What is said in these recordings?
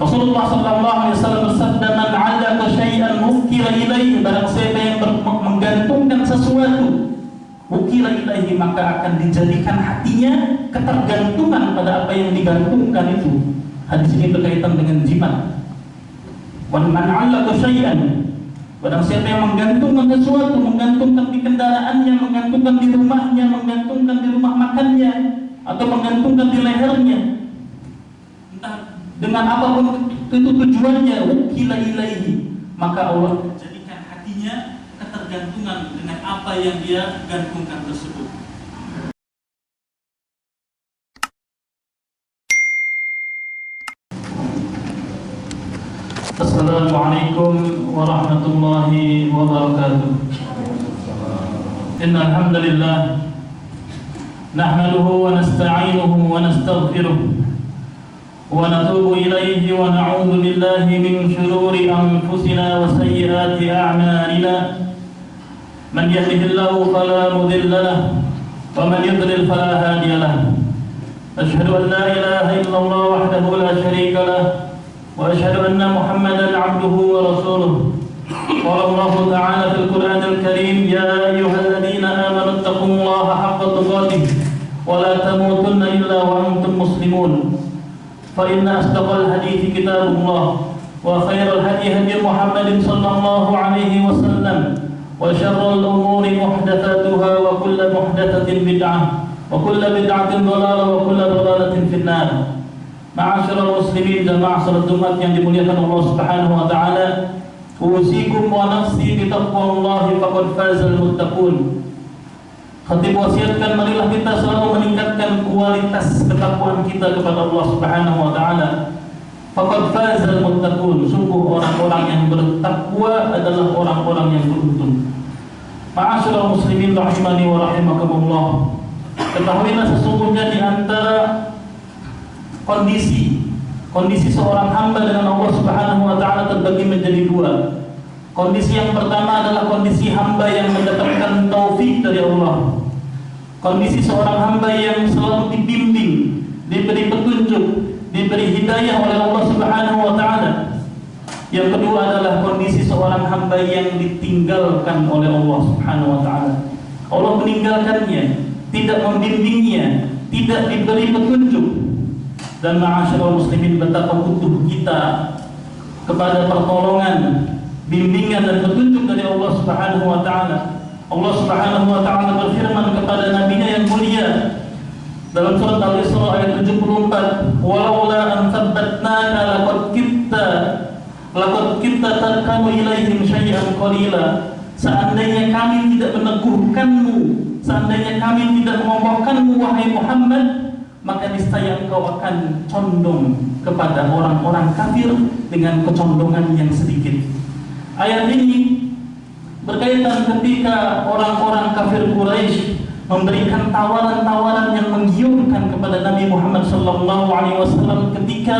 Rasulullah sallallahu alaihi wasallam bersabda, "Man 'allaka syai'an wukila ilaihi," barang siapa yang menggantungkan sesuatu, wukila ilaihi, maka akan dijadikan hatinya ketergantungan pada apa yang digantungkan itu. Hadis ini berkaitan dengan jimat. "Man 'allaka syai'an," barang siapa yang menggantungkan sesuatu, menggantungkan di kendaraannya, menggantungkan di rumahnya, menggantungkan di rumah makannya, atau menggantungkan di lehernya, entah dengan apapun itu tujuannya, wukila ilaihi, maka Allah menjadikan hatinya ketergantungan dengan apa yang dia gantungkan tersebut. Assalamualaikum warahmatullahi wabarakatuh. Innal hamdalillah nahmaduhu wa nasta'inuhu wa nastaghfiruh wa natubu ilayhi wa na'udzu billahi min shururi anfusina wa sayyiati a'malina. Man yahdihillahu fala mudilla lahu wa man yudlil fala hadiya lahu. Asyhadu an la ilaha illallah wahdahu la syarika lahu wa asyhadu anna Muhammadan 'abduhu wa rasuluh. Qala Allah ta'ala fil Qur'anil Karim, ya ayyuhalladzina amanu taqullaha haqqa tuqatih wa la tamutunna illa wa antum muslimun. Fa inna asdaqal hadithi kitabullah wa khairal hadi hadi Muhammadin sallallahu alaihi wasallam wa syarrul umuri muhdatsatuha wa kullu muhdatsatin bid'ah wa kullu bid'atin dhalalah wa kullu dhalalatin finnar. Ma'asyiral muslimin dan ma'asyiral umat yang dimuliakan Allah Subhanahu wa taala, usikum wa nafsi bi taqwallahi faqad fazal muttaqun. Khatib wasiatkan, marilah kita selalu meningkatkan kualitas ketakwaan kita kepada Allah Subhanahu wa taala. Faqad fazal muttaqun, sungguh orang-orang yang bertakwa adalah orang-orang yang beruntung. Ma'asyiral muslimin rahimani wa rahimakumullah. Ketahuilah sesungguhnya di antara kondisi seorang hamba dengan Allah Subhanahu wa taala terbagi menjadi dua. Kondisi yang pertama adalah kondisi hamba yang mendapatkan taufik dari Allah. Kondisi seorang hamba yang selalu dibimbing, diberi petunjuk, diberi hidayah oleh Allah Subhanahu wa taala. Yang kedua adalah kondisi seorang hamba yang ditinggalkan oleh Allah Subhanahu wa taala. Allah meninggalkannya, tidak membimbingnya, tidak diberi petunjuk. Dan ma'asyiral muslimin, betapa butuh kita kepada pertolongan, bimbingan dan petunjuk dari Allah Subhanahu wa taala. Allah Subhanahu wa taala berfirman kepada nabinya yang mulia dalam surat Al-Isra ayat 74, "Walaula an thabbatnaka laqad kitta tarkanu ilaihim syai'an qalila." Seandainya kami tidak meneguhkanmu, seandainya kami tidak mengokohkanmu wahai Muhammad, maka niscaya engkau akan condong kepada orang-orang kafir dengan kecondongan yang sedikit. Ayat ini berkaitan ketika orang-orang kafir Quraisy memberikan tawaran-tawaran yang menggiurkan kepada Nabi Muhammad SAW ketika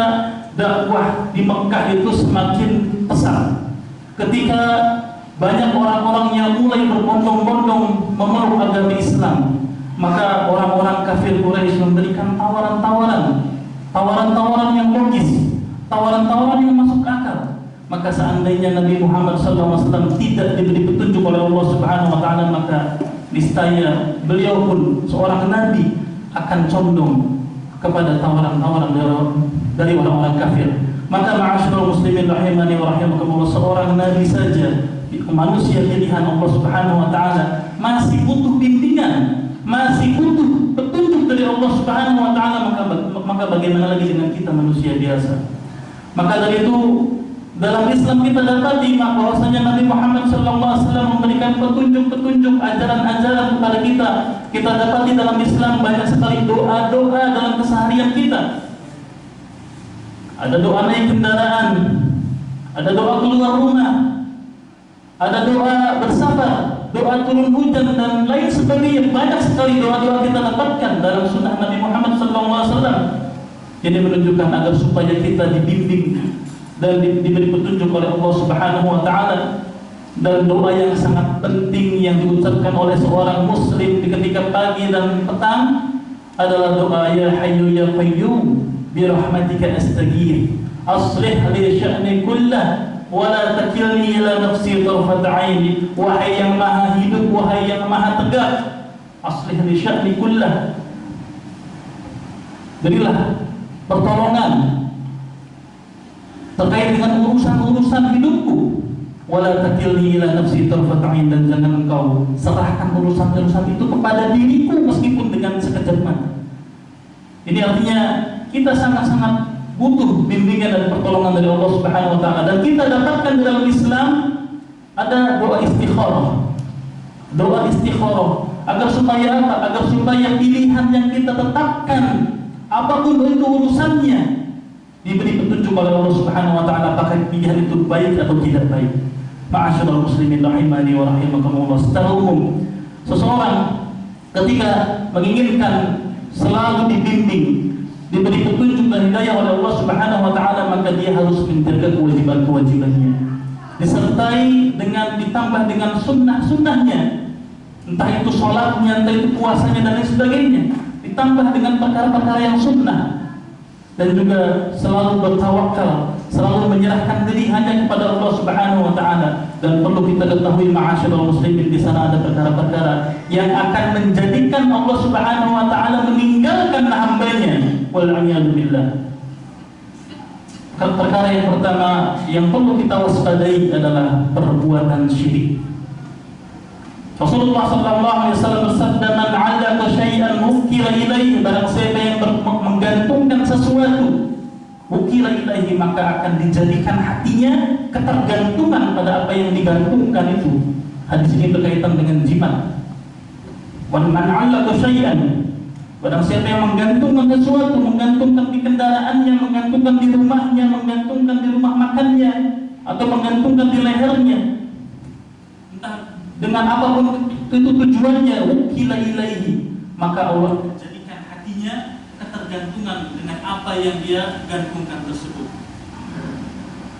dakwah di Mekah itu semakin pesat. Ketika banyak orang-orang yang mulai berbondong-bondong memeluk agama Islam, maka orang-orang kafir Quraisy memberikan tawaran-tawaran yang logis, tawaran-tawaran yang masuk akal. Maka seandainya Nabi Muhammad SAW tidak diberi petunjuk oleh Allah Subhanahu wa taala, maka niscaya beliau pun seorang nabi akan condong kepada tawaran-tawaran dari orang-orang kafir. Maka ma'asyiral muslimin rahimani wa rahimakumullah, seorang nabi saja, manusia pilihan Allah Subhanahu wa taala, masih butuh bimbingan, masih butuh petunjuk dari Allah Subhanahu wa taala, maka bagaimana lagi dengan kita manusia biasa. Maka dari itu dalam Islam kita dapati bahwasanya Nabi Muhammad SAW memberikan petunjuk-petunjuk, ajaran-ajaran kepada kita. Kita dapati dalam Islam banyak sekali doa-doa dalam keseharian kita. Ada doa naik kendaraan, ada doa keluar rumah, ada doa bersabar, doa turun hujan dan lain sebagainya. Banyak sekali doa-doa kita dapatkan dalam sunnah Nabi Muhammad SAW. Ini menunjukkan agar supaya kita dibimbing dan diberi petunjuk oleh Allah Subhanahu wa taala. Dan doa yang sangat penting yang diucapkan oleh seorang muslim di ketika pagi dan petang adalah doa ya hayyu ya qayyum. bi rahmatika astaghith aslih li sya'ni kullah wa la takilni ila nafsi tarfat 'ain. Wahai yang maha hidup, wahai yang maha tegak, aslih li sya'ni kullah, berilah pertolongan terkait dengan urusan-urusan hidupku. Wala takilni ila nafsi tarfat 'ain, dan jangan engkau serahkan urusan-urusan itu kepada diriku meskipun dengan sekejap mata. Ini artinya kita sangat-sangat butuh bimbingan dan pertolongan dari Allah Subhanahu wa taala, dan kita dapatkan dalam Islam ada doa istikharah. Doa istikharah agar supaya apa? Agar supaya pilihan yang kita tetapkan apapun itu urusannya diberi petunjuk oleh Allah Subhanahu wa taala, apakah pilihan itu baik atau tidak baik. Ma'asyiral muslimin rahimani wa rahimakumullah. Secara umum, seseorang ketika menginginkan selalu dibimbing, diberi petunjuk dan hidayah oleh Allah Subhanahu wa taala, maka dia harus menjaga kewajiban-kewajibannya, disertai dengan ditambah dengan sunnah-sunnahnya, entah itu sholatnya, entah itu puasanya dan lain sebagainya, ditambah dengan perkara-perkara yang sunnah, dan juga selalu bertawakal, selalu menyerahkan diri hanya kepada Allah Subhanahu wa taala. Dan perlu kita ketahui ma'asyiral muslimin, di sana ada perkara-perkara yang akan menjadikan Allah Subhanahu wa taala meninggalkan hambanya. Wal a'yadu billah. Perkara yang pertama yang perlu kita waspadai adalah perbuatan syirik. Rasulullah sallallahu alaihi wasallam bersabda, "Man 'allaqa syai'an mukira ilaihi", barang siapa yang menggantungkan sesuatu, mukira ilaihi, maka akan dijadikan hatinya ketergantungan pada apa yang digantungkan itu. Hadis ini berkaitan dengan jimat. "Man 'allaqa syai'an", barang siapa yang menggantungkan sesuatu, menggantungkan di kendaraannya, menggantungkan di rumahnya, menggantungkan di rumah makannya, atau menggantungkan di lehernya, entah dengan apapun itu tujuannya, wukila ilaihi, maka Allah menjadikan hatinya ketergantungan dengan apa yang dia gantungkan tersebut.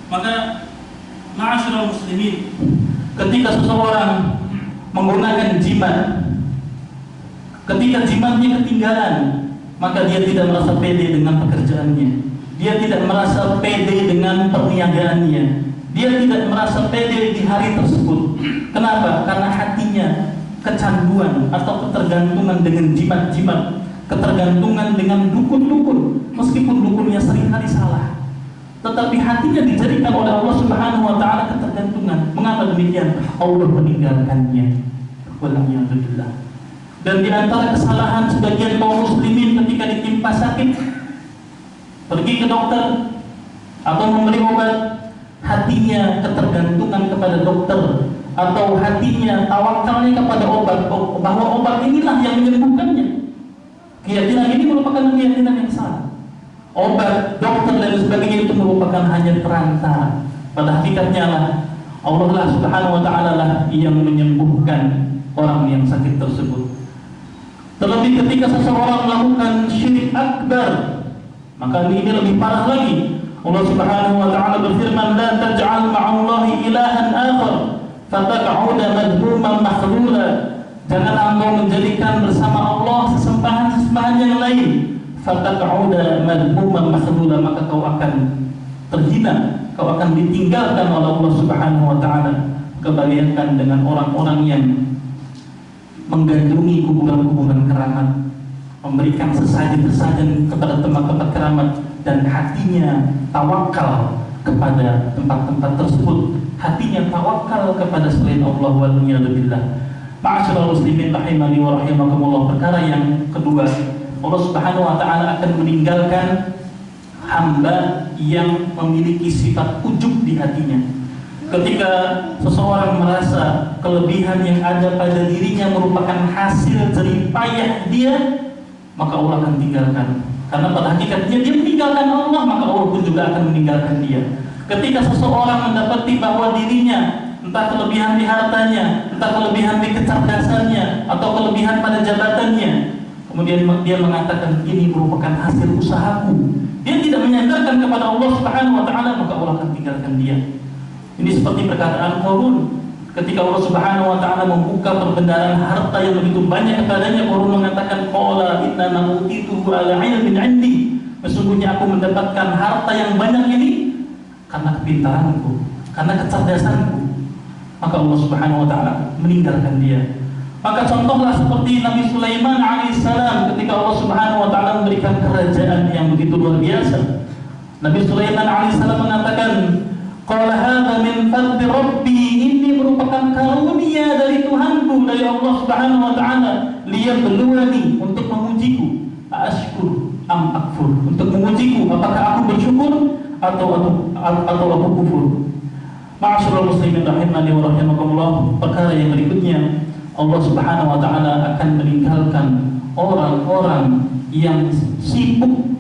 Maka ma'asyiral muslimin, ketika seseorang menggunakan jimat, ketika jimatnya ketinggalan, maka dia tidak merasa pede dengan pekerjaannya, dia tidak merasa pede dengan perniagaannya, dia tidak merasa pede di hari tersebut. Kenapa? Karena hatinya kecanduan atau ketergantungan dengan jimat-jimat, ketergantungan dengan dukun-dukun, meskipun dukunnya seringkali salah, tetapi hatinya dijadikan oleh Allah Subhanahu wa taala ketergantungan. Mengapa demikian? Allah meninggalkannya. Walhamdulillah. Dan di antara kesalahan sebagian kaum muslimin ketika ditimpa sakit, pergi ke dokter atau membeli obat, hatinya ketergantungan kepada dokter, atau hatinya tawakalnya kepada obat, bahwa obat inilah yang menyembuhkannya. Keyakinan ini merupakan keyakinan yang salah. Obat, dokter dan sebagainya itu merupakan hanya perantara. Pada hakikatnya lah Allah lah Subhanahu wa taala lah yang menyembuhkan orang yang sakit tersebut. Terlebih ketika seseorang melakukan syirik akbar, maka ini lebih parah lagi. Allah Subhanahu wa taala berfirman, "La taj'al ma'allahi ilahan akhar fataq'uda madhmuman makhlula." Jangan engkau menjadikan bersama Allah sesembahan-sesembahan yang lain. Fataq'uda madhmuman makhlula, maka kau akan terhina, kau akan ditinggalkan oleh Allah Subhanahu wa taala. Kebayangkan dengan orang-orang yang menggandrungi kuburan-kuburan keramat, memberikan sesajen-sesajen kepada tempat-tempat keramat, dan hatinya tawakal kepada tempat-tempat tersebut, hatinya tawakal kepada selain Allah. Walhamdulillah. Ma'asyiral muslimin rahimani wa rahimakumullah. Perkara yang kedua, Allah Subhanahu wa taala akan meninggalkan hamba yang memiliki sifat ujub di hatinya. Ketika seseorang merasa kelebihan yang ada pada dirinya merupakan hasil jerih payah dia, maka Allah akan tinggalkan. Karena pada hakikatnya dia meninggalkan Allah, maka Allah pun juga akan meninggalkan dia. Ketika seseorang mendapati bahwa dirinya entah kelebihan di hartanya, entah kelebihan di kecerdasannya, atau kelebihan pada jabatannya, kemudian dia mengatakan ini merupakan hasil usahaku, dia tidak menyandarkan kepada Allah Subhanahu wa taala, maka Allah akan tinggalkan dia. Ini seperti perkataan Qarun. Ketika Allah Subhanahu wa taala membuka perbendaharaan harta yang begitu banyak kepadanya, Qarun mengatakan, "Qala inna ma'utitu ala ilmin 'indi." sesungguhnya aku mendapatkan harta yang banyak ini karena kepintaranku, karena kecerdasanku. Maka Allah Subhanahu wa taala meninggalkan dia. Maka contohlah seperti Nabi Sulaiman alaihissalam ketika Allah Subhanahu wa taala memberikan kerajaan yang begitu luar biasa. Nabi Sulaiman alaihissalam mengatakan, "Qala hadza min fadli rabbi," ini merupakan karunia dari Tuhanku, dari Allah Subhanahu wa taala, liyabluwani, untuk mengujiku, ashkur am akfur, untuk mengujiku apakah aku bersyukur atau aku kufur. Ma'asyiral muslimin rahimani wa rahimakumullah, perkara yang berikutnya, Allah Subhanahu wa taala akan meninggalkan orang-orang yang sibuk,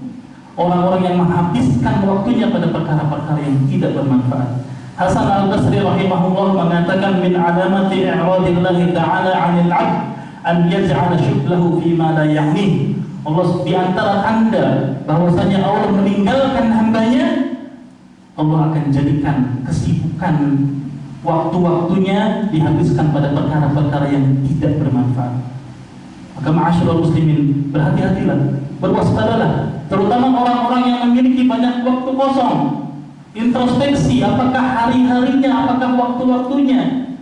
orang-orang yang menghabiskan waktunya pada perkara-perkara yang tidak bermanfaat. Hasan Al-Basri rahimahullah mengatakan, min alamati i'radillahi ta'ala 'anil 'abd an yaj'ala syughlahu fi ma la ya'nih. Allah, di antara tanda bahwasanya Allah meninggalkan hambanya, Allah akan jadikan kesibukan waktu-waktunya dihabiskan pada perkara-perkara yang tidak bermanfaat. Maka ma'asyiral muslimin, berhati-hatilah, berwaspadalah, terutama orang-orang yang memiliki banyak waktu kosong. Introspeksi, apakah hari-harinya, apakah waktu-waktunya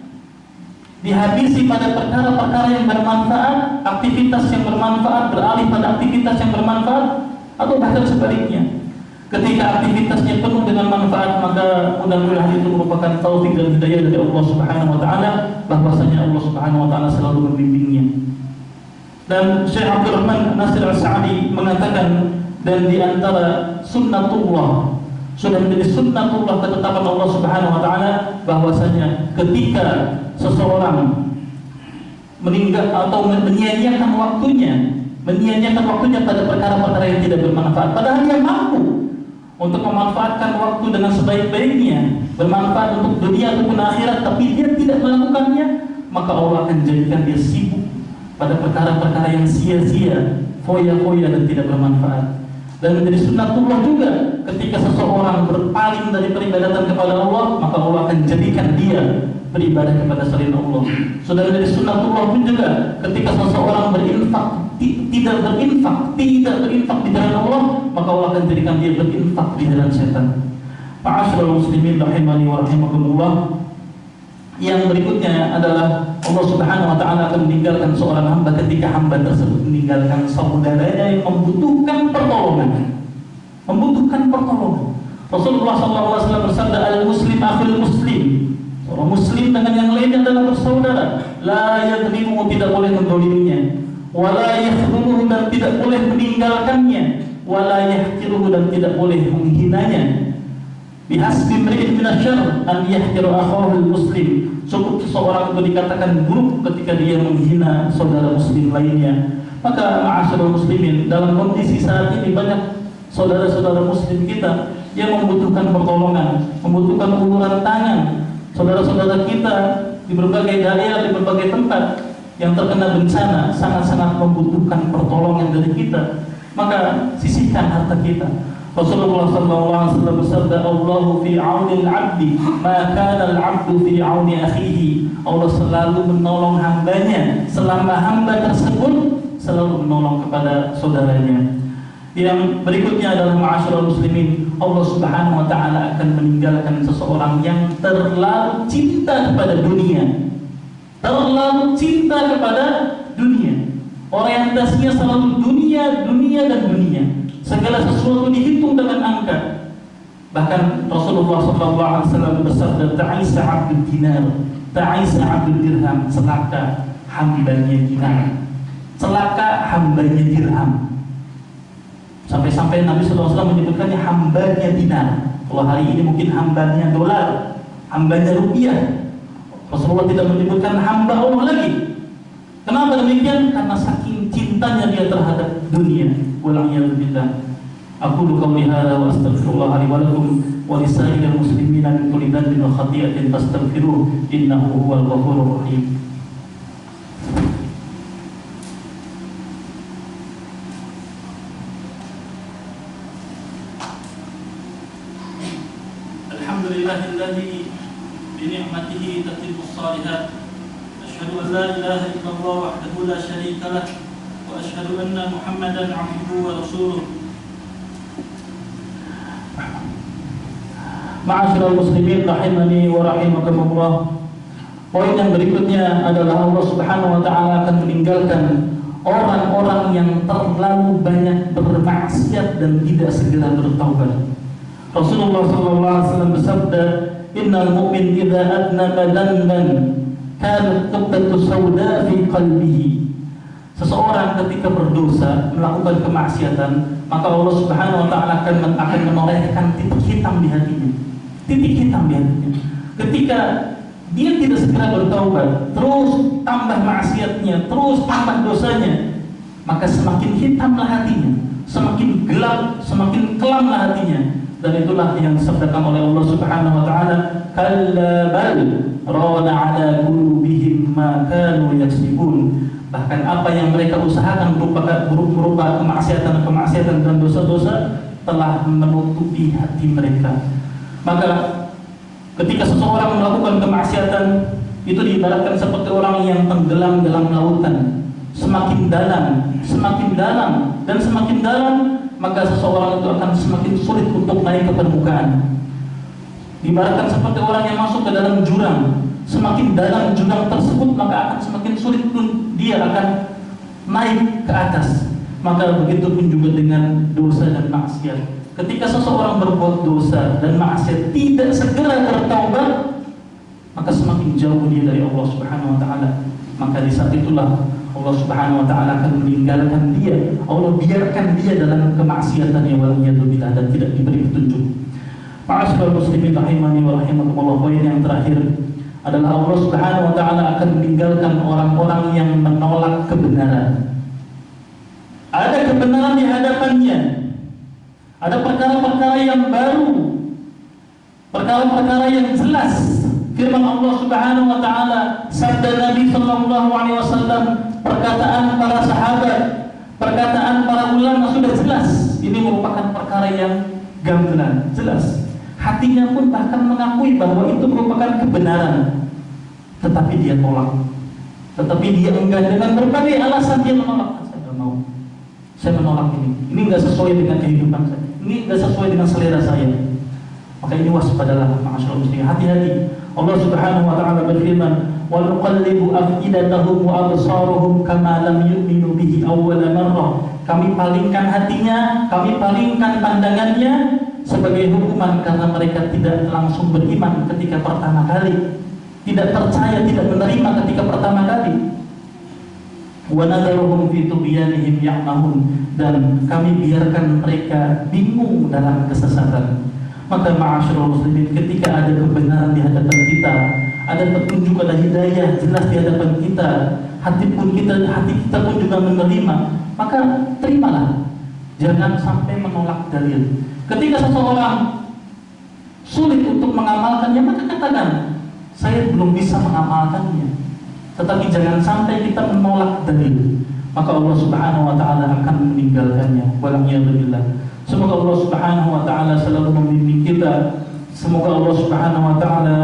dihabisi pada perkara-perkara yang bermanfaat, aktivitas yang bermanfaat, beralih pada aktivitas yang bermanfaat, atau bahkan sebaliknya. Ketika aktivitasnya penuh dengan manfaat, maka mudah-mudahan itu merupakan taufik dan hidayah dari Allah Subhanahu wa taala, bahwasanya Allah Subhanahu wa taala selalu membimbingnya. Dan Syekh Abdul Rahman Nasir As-Sa'di mengatakan, dan di antara sunnatullah, sudah menjadi sunnatullah, ketetapan Allah Subhanahu wa taala, bahwasanya ketika seseorang meninggal atau menyia-nyiakan waktunya pada perkara-perkara yang tidak bermanfaat, padahal dia mampu untuk memanfaatkan waktu dengan sebaik-baiknya, bermanfaat untuk dunia ataupun akhirat, tapi dia tidak melakukannya, maka Allah akan jadikan dia sibuk pada perkara-perkara yang sia-sia, foya-foya dan tidak bermanfaat. Dan menjadi sunnatullah juga, ketika seseorang berpaling dari peribadatan kepada Allah, maka Allah akan jadikan dia beribadah kepada selain Allah. Sudah menjadi sunnatullah pun juga, ketika seseorang tidak berinfak di jalan Allah, maka Allah akan jadikan dia berinfak di jalan setan. Ma'asyiral muslimin rahimani wa rahimakumullah, yang berikutnya adalah Allah Subhanahu wa taala akan meninggalkan seorang hamba ketika hamba tersebut meninggalkan saudaranya yang membutuhkan pertolongan. Rasulullah SAW bersabda, al-muslim akhul muslim. Orang muslim dengan yang lainnya adalah bersaudara. La yadhlimu, tidak boleh mendoliminya. Wala yakhdhuluhu, dan tidak boleh meninggalkannya. Wala yahqiruhu, dan tidak boleh menghinanya. Bihasbi imri'in minasyarr an yahqiru akhahu muslim. Cukup seseorang itu dikatakan buruk ketika dia menghina saudara muslim lainnya. Maka ma'asyiral muslimin, dalam kondisi saat ini banyak saudara-saudara muslim kita yang membutuhkan pertolongan, membutuhkan uluran tangan. Saudara-saudara kita di berbagai daerah, di berbagai tempat yang terkena bencana sangat-sangat membutuhkan pertolongan dari kita. Maka sisihkan harta kita. Rasulullah SAW bersabda, Allahu fi auni al-'abdi ma kana al-'abdu fi auni akhihi. Allah selalu menolong hambanya selama hamba tersebut selalu menolong kepada saudaranya. Yang berikutnya adalah ma'asyiral muslimin, Allah Subhanahu wa taala akan meninggalkan seseorang yang terlalu cinta kepada dunia. Terlalu cinta kepada dunia. Orientasinya selalu dunia, dunia dan dunia. Segala sesuatu dihitung dengan angka. Bahkan Rasulullah SAW bersabda, ta'isa 'abdud dinar, ta'isa 'abdud dirham, celaka hambanya dinar, celaka hambanya dirham. Sampai-sampai Nabi SAW menyebutkannya hambanya dinar. Kalau hari ini mungkin hambanya dolar, hambanya rupiah. Rasulullah tidak menyebutkan hamba Allah lagi. Kenapa demikian? Karena saking cintanya dia terhadap dunia. Wal'iyadu billah. Aqulu qawli hadza wa astaghfirullah li wa lakum wa lisa'iril muslimina min kulli dhanbin wa khati'atin fastaghfiruhu innahu huwal ghafurur rahim. Alhamdulillahilladzi bi ni'matihi tatimmus shalihat. Asyhadu an la ilaha illallah wahdahu la syarika lah wa asyhadu anna Muhammadan 'abduhu wa rasuluh. Ma'asyiral muslimin rahimani wa rahimakumullah. Poin yang berikutnya adalah Allah Subhanahu wa taala akan meninggalkan orang-orang yang terlalu banyak bermaksiat dan tidak segera bertaubat. Rasulullah sallallahu alaihi wasallam bersabda, "Innal mu'min idza adnaba dhanban kanat qubatu sauda fi qalbihi." Seseorang ketika berdosa, melakukan kemaksiatan, maka Allah Subhanahu wa taala akan menorehkan titik hitam di hatinya. Titik hitam di hatinya. Ketika dia tidak segera bertaubat, terus tambah maksiatnya, terus tambah dosanya, maka semakin hitamlah hatinya, semakin gelap, semakin kelamlah hatinya. Dan itulah yang disabdakan oleh Allah Subhanahu wa taala, "Kalla bal rana 'ala qulubihim ma kanu yaksibun." Bahkan apa yang mereka usahakan berupa kemaksiatan dan dosa-dosa telah menutupi hati mereka. Maka ketika seseorang melakukan kemaksiatan, itu diibaratkan seperti orang yang tenggelam dalam lautan. Semakin dalam, dan semakin dalam, maka seseorang itu akan semakin sulit untuk naik ke permukaan. Diibaratkan seperti orang yang masuk ke dalam jurang. Semakin dalam jurang tersebut, maka akan semakin sulit pun dia akan naik ke atas. Maka begitu pun juga dengan dosa dan maksiat. Ketika seseorang berbuat dosa dan maksiat tidak segera bertaubat, maka semakin jauh dia dari Allah Subhanahu wa taala. Maka di saat itulah Allah Subhanahu wa taala akan meninggalkan dia. Allah biarkan dia dalam kemaksiatan yang waliyadzubillah dan tidak diberi petunjuk. Ma'asyiral muslimin rahimani wa rahimakumullah. Poin yang terakhir adalah Allah Subhanahu wa taala akan meninggalkan orang-orang yang menolak kebenaran. Ada kebenaran di hadapannya. Ada perkara-perkara yang baru, perkara-perkara yang jelas. Firman Allah Subhanahu wa taala, sabda Nabi sallallahu alaihi wasallam, perkataan para sahabat, perkataan para ulama sudah jelas. Ini merupakan perkara yang gamblang, jelas. Hatinya pun bahkan mengakui bahwa itu merupakan kebenaran, tetapi dia tolak. Tetapi dia enggan dengan berbagai alasan dia menolak. Saya tidak mau. Saya menolak ini. Ini enggak sesuai dengan kehidupan saya. Ini enggak sesuai dengan selera saya. Maka ini waspadalah, ma'asyiral muslimin. Hati-hati. Allah Subhanahu wa taala berfirman, "Wa nuqallibu afidatahum wa absaruhum kama lam yu'minu bihi awwala marrah." Kami palingkan hatinya, kami palingkan pandangannya sebagai hukuman karena mereka tidak langsung beriman ketika pertama kali, tidak percaya, tidak menerima ketika pertama kali. Wa nadharuhum fi tughyanihim ya'mahun, dan kami biarkan mereka bingung dalam kesesatan. Maka ma'asyiral muslimin, ketika ada kebenaran di hadapan kita, ada petunjuk, ada hidayah jelas di hadapan kita, hati kita pun juga menerima, maka terimalah. Jangan sampai menolak dalil. Ketika seseorang sulit untuk mengamalkannya, maka katakan, saya belum bisa mengamalkannya. Tetapi jangan sampai kita menolak dalil, maka Allah Subhanahu wa taala akan meninggalkannya. Waliyadzubillah. Semoga Allah Subhanahu wa taala selalu membimbing kita. Semoga Allah Subhanahu wa taala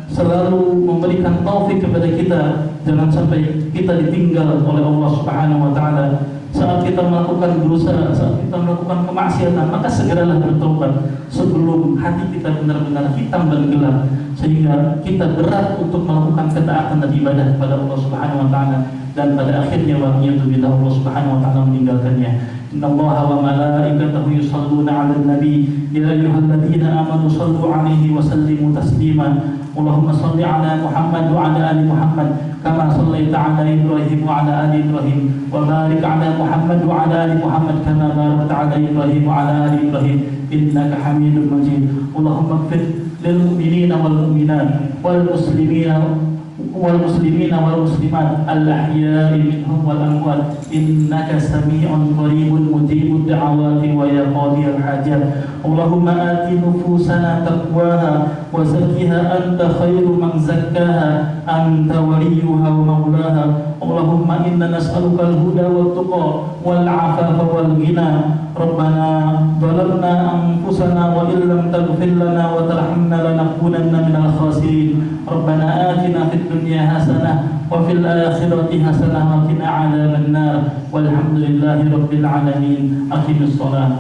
selalu memberikan taufik kepada kita. Jangan sampai kita ditinggal oleh Allah Subhanahu wa taala. Saat kita melakukan dosa, saat kita melakukan kemaksiatan, maka segeralah bertobat sebelum hati kita benar-benar hitam dan gelap, sehingga kita berat untuk melakukan ketaatan dan ibadah kepada Allah Subhanahu wa taala, dan pada akhirnya waliyadzubillah Allah Subhanahu wa taala meninggalkannya. Innallaha wa malaikatahu yusholluna 'alan nabi ya ayyuhalladzina amanu shallu 'alaihi wa sallimu taslima. Allahumma shalli 'ala Muhammad wa 'ala ali Muhammad kama shallaita 'ala Ibrahim wa 'ala ali Ibrahim wa barik 'ala Muhammad wa 'ala ali Muhammad kama barakta 'ala Ibrahim wa 'ala ali Ibrahim innaka Hamidum Majid. Allahumma ighfir lil mu'minina wal mu'minat wal muslimina والمسلمين والمسلمات الأحياء منهم والأموات إنك سميع قريب مجيب الدعوات ويا قاضي الحاجات. اللهم آت نفوسنا تقواها وزكها أنت خير من زكاها أنت وليها ومولاها. اللهم إنا نسألك الهدى والتقى والعفاف والغنى. ربنا ظلمنا أنفسنا وإن لم تغفر لنا وترحمنا لنكونن من الخاسرين. ربنا آتنا في الدنيا حسنة وفي الآخرة حسنة وقنا عذاب النار والحمد لله رب العالمين. أقم الصلاة.